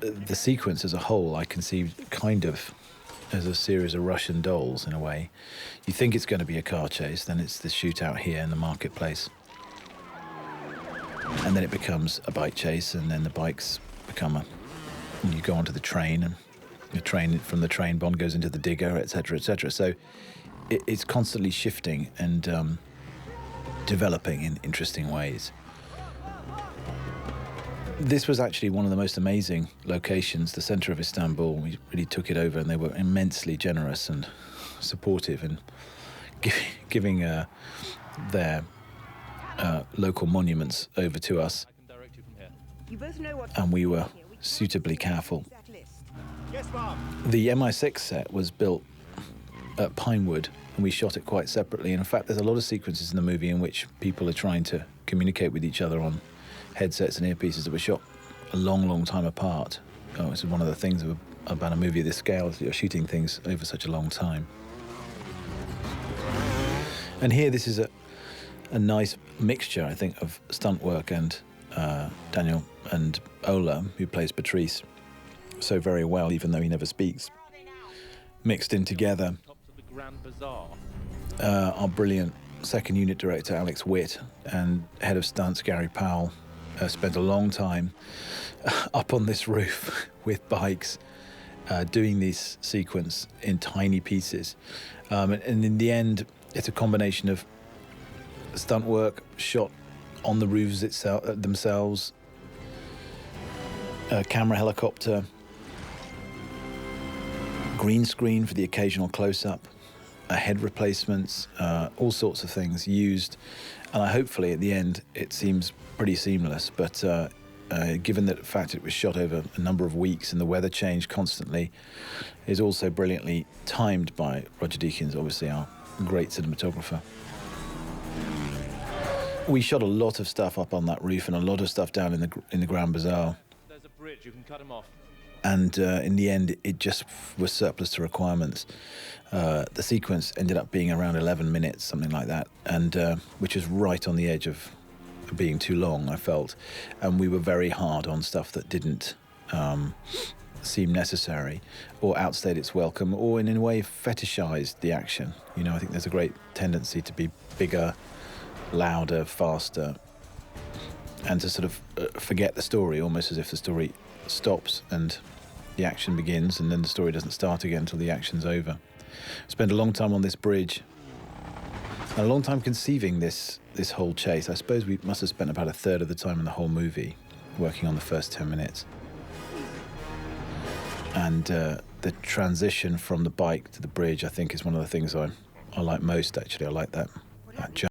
The sequence as a whole I conceived kind of as a series of Russian dolls in a way. You think it's going to be a car chase, then it's the shootout here in the marketplace. And then it becomes a bike chase, and then the bikes become you go onto the train, and the train, from the train, Bond goes into the digger, etc., etc. So it's constantly shifting and developing in interesting ways. This was actually one of the most amazing locations, the centre of Istanbul. We really took it over, and they were immensely generous and supportive in giving their local monuments over to us. And we were suitably careful. The MI6 set was built at Pinewood, and we shot it quite separately. And in fact, there's a lot of sequences in the movie in which people are trying to communicate with each other on headsets and earpieces that were shot a long, long time apart. This is one of the things about a movie of this scale, is that you're shooting things over such a long time. And here, this is a nice mixture, I think, of stunt work and Daniel and Ola, who plays Patrice so very well, even though he never speaks, mixed in together. Our brilliant second unit director, Alex Witt, and head of stunts, Gary Powell, spent a long time up on this roof with bikes, doing this sequence in tiny pieces. And in the end, it's a combination of stunt work shot on the roofs themselves, a camera helicopter, green screen for the occasional close-up, head replacements, all sorts of things used. And hopefully at the end it seems pretty seamless, but given the fact it was shot over a number of weeks and the weather changed constantly, is also brilliantly timed by Roger Deakins, obviously our great cinematographer. We shot a lot of stuff up on that roof and a lot of stuff down in the Grand Bazaar. There's a bridge, you can cut him off. And in the end, it just was surplus to requirements. The sequence ended up being around 11 minutes, something like that, and which is right on the edge of being too long, I felt. And we were very hard on stuff that didn't seem necessary or outstayed its welcome or in a way fetishized the action. You know, I think there's a great tendency to be bigger, louder, faster, and to sort of forget the story, almost as if the story stops and the action begins, and then the story doesn't start again until the action's over. Spent a long time on this bridge, and a long time conceiving this whole chase. I suppose we must have spent about a third of the time in the whole movie working on the first 10 minutes. And the transition from the bike to the bridge, I think, is one of the things I like most, actually. I like that journey.